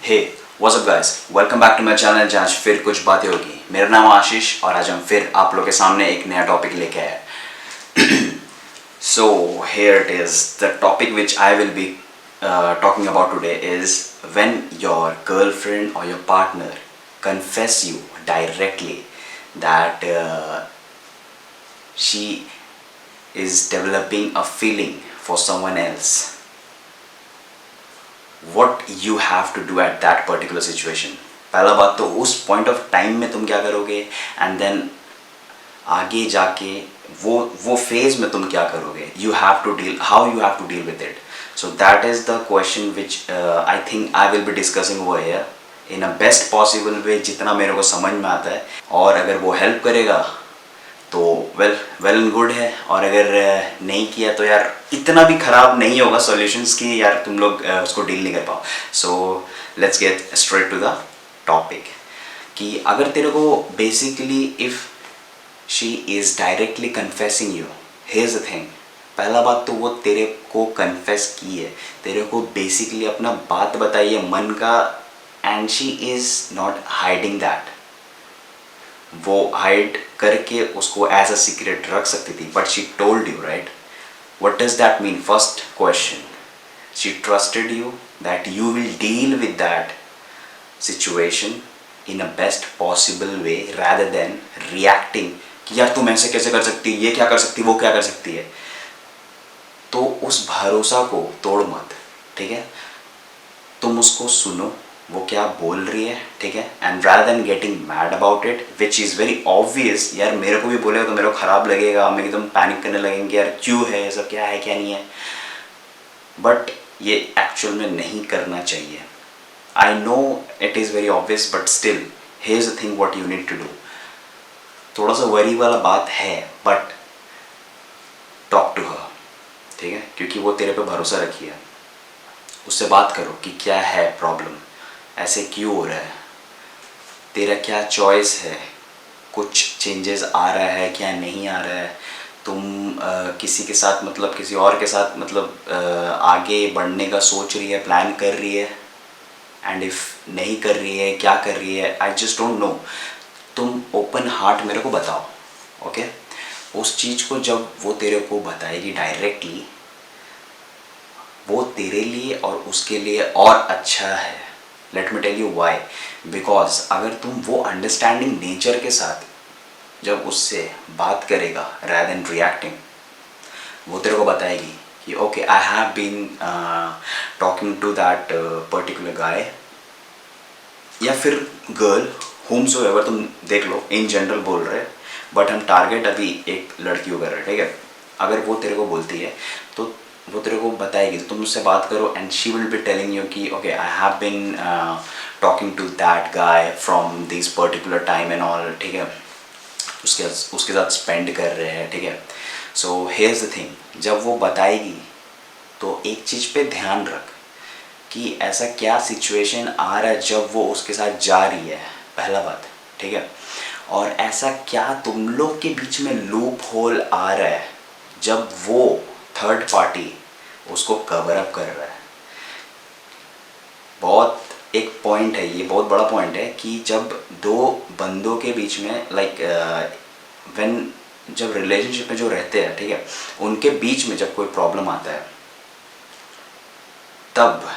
Hey what's up guys, welcome back to my channel जहाँ फिर कुछ बातें होगी। मेरा नाम आशीष और आज हम फिर आप लोग के सामने एक नया टॉपिक लेके आए। So here it is the topic which I will B talking about today is when your girlfriend or your partner confess you directly that she is developing a feeling for someone else. What you have to do at that particular situation. पहला बात तो उस point of time में तुम क्या करोगे and then आगे जाके वो फेज में तुम क्या करोगे. You have to deal how you have to deal with it. So that is the question which I think I will be discussing over here in a best possible way, जितना मेरे को समझ में आता है. और अगर वो हेल्प करेगा तो वेल एंड गुड है, और अगर नहीं किया तो यार इतना भी ख़राब नहीं होगा सॉल्यूशंस की यार तुम लोग उसको डील नहीं कर पाओ. So let's get straight to the topic कि अगर तेरे को basically if she is directly confessing you, here's the thing. पहला बात तो वो तेरे को कन्फेस की है, तेरे को बेसिकली अपना बात बताई है मन का, and she is not hiding that. वो हाइड करके उसको एज अ सीक्रेट रख सकती थी, but she told you, right? What does that mean? First question, she trusted you that you will deal with that situation in a best possible way rather than reacting कि यार तुम ऐसे कैसे कर सकती है, ये क्या कर सकती है, वो क्या कर सकती है. तो उस भरोसा को तोड़ मत, ठीक है? तुम उसको सुनो वो क्या बोल रही है, ठीक है? And rather than getting mad about it which is very obvious. यार मेरे को भी बोलेगा तो मेरे को ख़राब लगेगा, हम एकदम पैनिक करने लगेंगे यार क्यों है सब, क्या है क्या नहीं है. बट ये एक्चुअल में नहीं करना चाहिए. I know it is very obvious but still here is the thing what you need to do. थोड़ा सा वरी वाला बात है बट टॉक टू हर, ठीक है? क्योंकि वो तेरे पे भरोसा रखी है. उससे बात करो कि क्या है प्रॉब्लम, ऐसे क्यों हो रहा है, तेरा क्या चॉइस है, कुछ चेंजेस आ रहा है क्या नहीं आ रहा है, तुम किसी के साथ मतलब किसी और के साथ मतलब आगे बढ़ने का सोच रही है, प्लान कर रही है, एंड इफ़ नहीं कर रही है क्या कर रही है, आई जस्ट डोंट नो. तुम ओपन हार्ट मेरे को बताओ, ओके? उस चीज़ को जब वो तेरे को बताएगी डायरेक्टली, वो तेरे लिए और उसके लिए और अच्छा है. Let me tell you why. Because अगर तुम वो अंडरस्टैंडिंग नेचर के साथ जब उससे बात करेगा रादर देन रिएक्टिंग, वो तेरे को बताएगी कि okay I have been talking to that particular guy या फिर गर्ल, whomsoever तुम देख लो, इन जनरल बोल रहे बट हम टारगेट अभी एक लड़की को कर रहे हैं, ठीक है? अगर वो तेरे को बोलती है तो वो तेरे को बताएगी, तो तुम उससे बात करो and she will be telling you कि okay I have been talking to that guy from this particular time and all, ठीक है? उसके साथ स्पेंड कर रहे हैं, ठीक है? सो हियर्स द थिंग, जब वो बताएगी तो एक चीज़ पे ध्यान रख कि ऐसा क्या सिचुएशन आ रहा है जब वो उसके साथ जा रही है, पहला बात, ठीक है? और ऐसा क्या तुम लोग के बीच में लूप होल आ रहा है जब वो थर्ड पार्टी उसको कवर अप कर रहा है. बहुत एक पॉइंट है, ये बहुत बड़ा पॉइंट है कि जब दो बंदों के बीच में लाइक व्हेन जब रिलेशनशिप में जो रहते हैं, ठीक है, उनके बीच में जब कोई प्रॉब्लम आता है, तब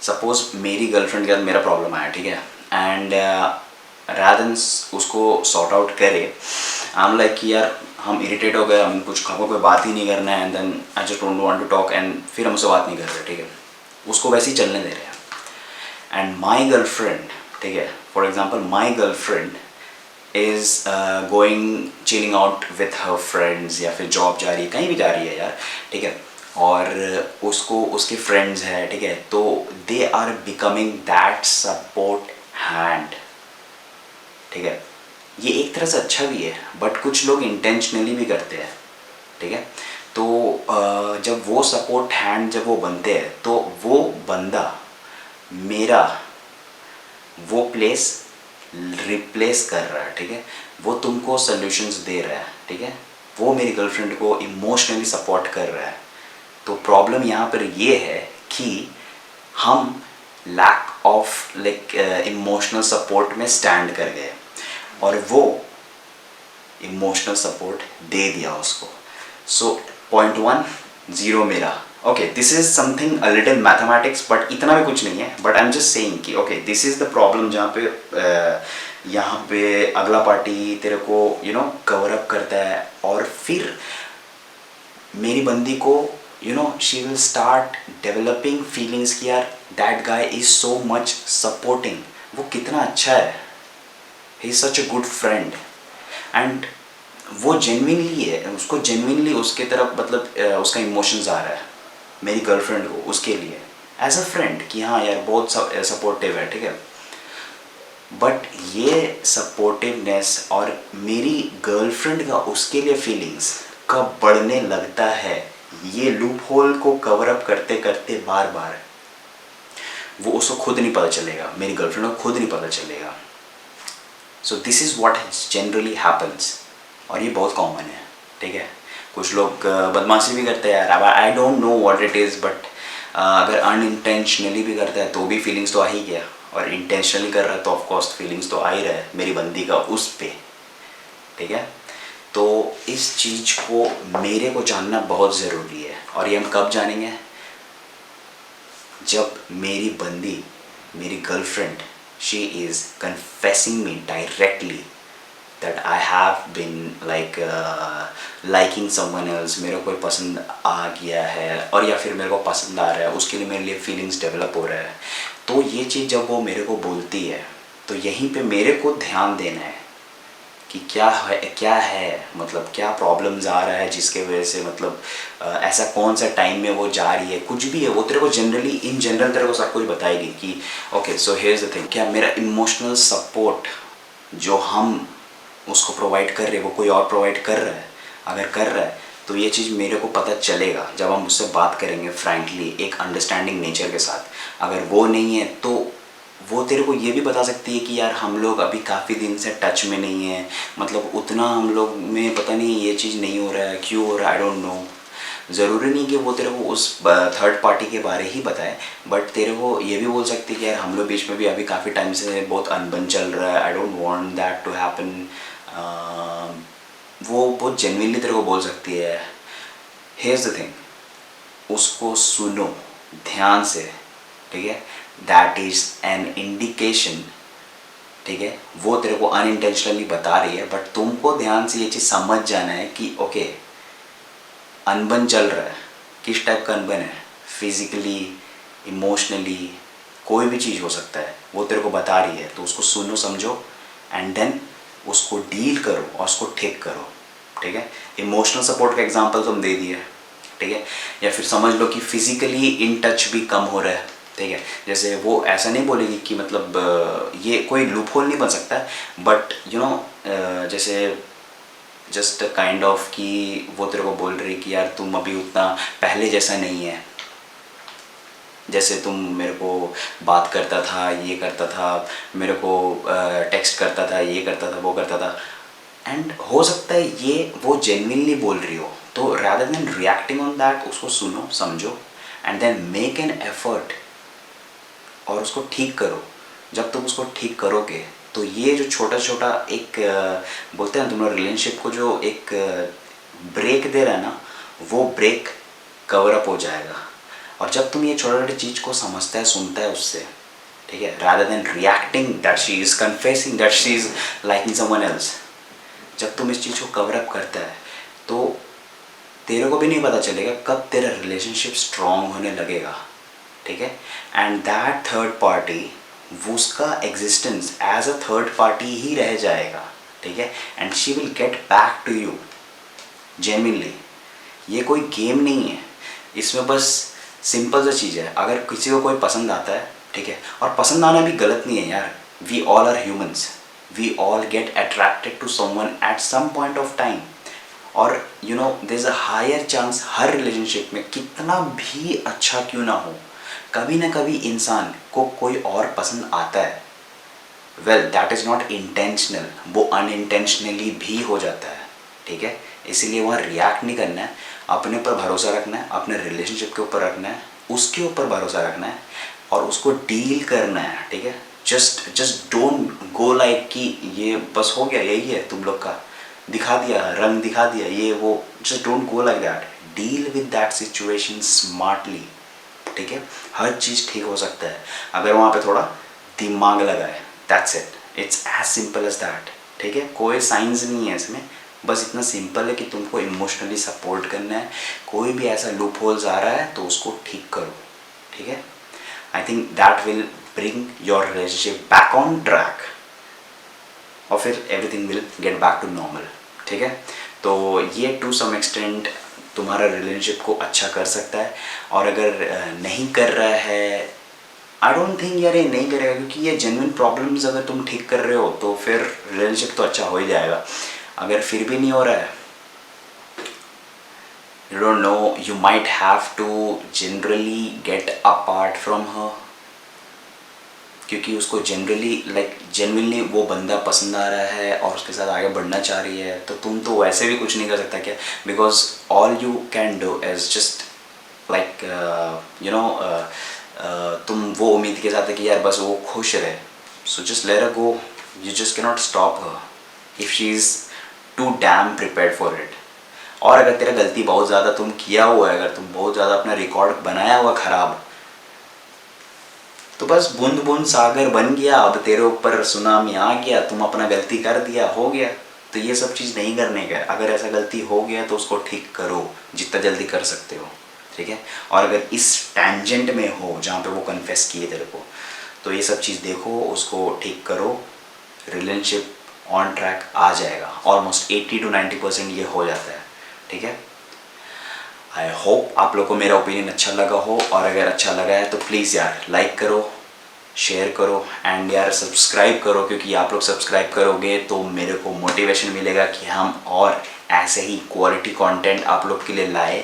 सपोज मेरी गर्लफ्रेंड के साथ मेरा प्रॉब्लम आया, ठीक है, एंड रादर उसको सॉर्ट आउट करे, आई एम लाइक कि यार हम इरिटेट हो गए, हम कुछ खबरों पे बात ही नहीं करना है, and then I just don't want to talk, and फिर हम उससे बात नहीं कर रहे, ठीक है? उसको वैसे ही चलने दे रहे हैं. एंड माई गर्लफ्रेंड, ठीक है, for example my girlfriend is going chilling out with her friends या फिर जॉब जा रही है, कहीं भी जा रही है यार, ठीक है, और उसको उसके फ्रेंड्स है, ठीक है, तो they are becoming that support hand, ठीक है? ये एक तरह से अच्छा भी है बट कुछ लोग इंटेंशनली भी करते हैं, ठीक है? तो जब वो सपोर्ट हैंड जब वो बनते हैं तो वो बंदा मेरा वो प्लेस रिप्लेस कर रहा है, ठीक है? वो तुमको सॉल्यूशंस दे रहा है, ठीक है? वो मेरी गर्लफ्रेंड को इमोशनली सपोर्ट कर रहा है. तो प्रॉब्लम यहाँ पर ये है कि हम lack of like emotional support में स्टैंड कर गए और वो इमोशनल सपोर्ट दे दिया उसको. सो पॉइंट 1 0 मेरा. Okay, this is something a little mathematics but इतना भी कुछ नहीं है. But I am just saying कि okay this is the problem जहाँ पे यहाँ पे अगला पार्टी तेरे को कवर अप करता है और फिर मेरी बंदी को she will start developing feelings कि यार that guy is so much supporting, वो कितना अच्छा है, he is such a good friend. And वो जेन्युइनली है, उसको जेन्युइनली उसके तरफ मतलब उसका इमोशंस आ रहा है मेरी गर्लफ्रेंड को उसके लिए एज अ फ्रेंड कि हाँ यार बहुत सपोर्टिव है, ठीक है. बट ये सपोर्टिवनेस और मेरी गर्लफ्रेंड का उसके लिए फीलिंग्स कब बढ़ने लगता है, ये लूप होल को कवर अप करते करते बार बार वो उसको खुद नहीं पता चलेगा, मेरी गर्लफ्रेंड को खुद नहीं पता चलेगा. So this is what generally happens और ये बहुत कॉमन है, ठीक है. कुछ लोग बदमाशी भी करते हैं यार. अब I don't know what it is but अगर अनइंटेंशनली भी करता है तो भी फीलिंग्स तो आ ही गया और इंटेंशनली कर रहा है तो ऑफकोर्स फीलिंग्स तो आ ही रहा है मेरी बंदी का उस पे, ठीक है. तो इस चीज़ को मेरे को जानना बहुत ज़रूरी है और ये हम कब जानेंगे, जब मेरी बंदी मेरी girlfriend she is confessing me directly that I have been liking someone else, मेरे को कोई पसंद आ गया है और या फिर मेरे को पसंद आ रहा है, उसके लिए मेरे लिए फीलिंग्स डेवलप हो रहा है. तो ये चीज़ जब वो मेरे को बोलती है तो यहीं पे मेरे को ध्यान देना है कि क्या है मतलब क्या प्रॉब्लम्स आ रहा है जिसके वजह से मतलब ऐसा कौन सा टाइम में वो जा रही है, कुछ भी है वो तेरे को जनरली इन जनरल तेरे को सब कुछ बताएगी कि okay so here is the thing, क्या मेरा इमोशनल सपोर्ट जो हम उसको प्रोवाइड कर रहे हैं वो कोई और प्रोवाइड कर रहा है. अगर कर रहा है तो ये चीज़ मेरे को पता चलेगा जब हम उससे बात करेंगे फ्रैंकली एक अंडरस्टैंडिंग नेचर के साथ. अगर वो नहीं है तो वो तेरे को ये भी बता सकती है कि यार हम लोग अभी काफ़ी दिन से टच में नहीं है, मतलब उतना हम लोग में पता नहीं ये चीज़ नहीं हो रहा है, क्यों हो रहा है आई डोंट नो. ज़रूरी नहीं कि वो तेरे को उस थर्ड पार्टी के बारे ही बताए बट तेरे को ये भी बोल सकती है कि यार हम लोग बीच में भी अभी काफ़ी टाइम से बहुत अनबन चल रहा है, I don't want that to happen. वो बहुत जेन्युइनली तेरे को बोल सकती है. हियर्स द थिंग, उसको सुनो ध्यान से, ठीक है. दैट इज़ एन इंडिकेशन, ठीक है. वो तेरे को अनइंटेंशनली बता रही है बट तुमको ध्यान से ये चीज़ समझ जाना है कि ओके अनबन चल रहा है. किस टाइप का अनबन है, फिजिकली इमोशनली कोई भी चीज़ हो सकता है, वो तेरे को बता रही है. तो उसको सुनो समझो एंड देन उसको डील करो और उसको ठीक करो, ठीक है. इमोशनल सपोर्ट का एग्जांपल तुम दे दिए, ठीक है. या फिर समझ लो कि फिजिकली इन टच भी कम हो रहा है, ठीक है. जैसे वो ऐसा नहीं बोलेगी कि मतलब ये कोई लूप होल नहीं बन सकता बट जैसे जस्ट काइंड ऑफ कि वो तेरे को बोल रही कि यार तुम अभी उतना पहले जैसा नहीं है, जैसे तुम मेरे को बात करता था, ये करता था, मेरे को टेक्स्ट करता था, ये करता था, वो करता था. एंड हो सकता है ये वो जेन्युइनली बोल रही हो. तो rather than reacting on that उसको सुनो समझो and then make an effort और उसको ठीक करो. जब तुम उसको ठीक करोगे तो ये जो छोटा छोटा एक बोलते हैं तुम लोग रिलेशनशिप को जो एक ब्रेक दे रहा है ना, वो ब्रेक कवर अप हो जाएगा. और जब तुम ये छोटे छोटे चीज़ को समझता है सुनता है उससे, ठीक है, rather than reacting that she is confessing that she is liking someone else, जब तुम इस चीज़ को कवर अप करता है तो तेरे को भी नहीं पता चलेगा कब तेरा रिलेशनशिप स्ट्रॉन्ग होने लगेगा, ठीक है. एंड दैट थर्ड पार्टी वो उसका existence as a third party ही रह जाएगा, ठीक है. And she will get back to you genuinely. ये कोई गेम नहीं है, इसमें बस सिंपल सा चीज़ है. अगर किसी को कोई पसंद आता है, ठीक है, और पसंद आना भी गलत नहीं है यार. We all are humans, we all get attracted to someone at some point of time. और there is a higher chance हर रिलेशनशिप में कितना भी अच्छा क्यों ना हो कभी ना कभी इंसान को कोई और पसंद आता है. Well that is not intentional, वो अनइंटेंशनली भी हो जाता है, ठीक है. इसीलिए वहाँ रिएक्ट नहीं करना है, अपने ऊपर भरोसा रखना है, अपने रिलेशनशिप के ऊपर रखना है, उसके ऊपर भरोसा रखना है और उसको डील करना है, ठीक है। जस्ट डोंट गो लाइक कि ये बस हो गया, यही है तुम लोग का, दिखा दिया, रंग दिखा दिया, ये वो। Just don't go like that, deal with that situation smartly, ठीक है। हर चीज़ ठीक हो सकता है अगर वहाँ पे थोड़ा दिमाग लगाए, that's it, it's as simple as that, ठीक है। कोई साइंस नहीं है इसमें, बस इतना सिंपल है कि तुमको इमोशनली सपोर्ट करना है। कोई भी ऐसा लूप होल्स आ रहा है तो उसको ठीक करो, ठीक है। I think that will bring your relationship back on track, और फिर everything will get back to normal, ठीक है। तो ये टू सम एक्सटेंट तुम्हारा रिलेशनशिप को अच्छा कर सकता है। और अगर नहीं कर रहा है, आई डोंट थिंक यार ये नहीं करेगा, क्योंकि ये जेन्युइन प्रॉब्लम्स अगर तुम ठीक कर रहे हो तो फिर रिलेशनशिप तो अच्छा हो ही जाएगा। अगर फिर भी नहीं हो रहा है, you don't know, you might have to generally get apart from her, क्योंकि उसको जेन्युइनली वो बंदा पसंद आ रहा है और उसके साथ आगे बढ़ना चाह रही है, तो तुम तो वैसे भी कुछ नहीं कर सकता क्या, because all you can do is just like तुम वो उम्मीद के साथ है कि यार बस वो खुश रहे, so just let her go, you just can not stop her if she is too damn prepared for it. और अगर तेरा गलती बहुत ज़्यादा तुम किया हुआ है, अगर तुम बहुत ज़्यादा अपना रिकॉर्ड बनाया हुआ ख़राब, तो बस बूंद बूंद सागर बन गया, अब तेरे ऊपर सुनामी आ गया, तुम अपना गलती कर दिया, हो गया। तो ये सब चीज़ नहीं करने का। अगर ऐसा गलती हो गया तो उसको ठीक करो जितना जल्दी कर सकते हो, ठीक है। और अगर इस टेंजेंट में हो जहाँ पे वो कन्फेस किए तेरे को, तो ये सब चीज़ देखो, उसको ठीक करो, रिलेशनशिप ऑन ट्रैक आ जाएगा। ऑलमोस्ट 80 to 90% ये हो जाता है, ठीक है। आई होप आप लोग को मेरा ओपिनियन अच्छा लगा हो, और अगर अच्छा लगा है तो प्लीज़ यार लाइक करो, शेयर करो, एंड यार सब्सक्राइब करो, क्योंकि आप लोग सब्सक्राइब करोगे तो मेरे को मोटिवेशन मिलेगा कि हम और ऐसे ही क्वालिटी कंटेंट आप लोग के लिए लाए।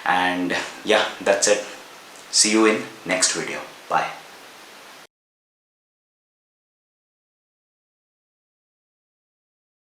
एंड या that's it, see you in next video, bye.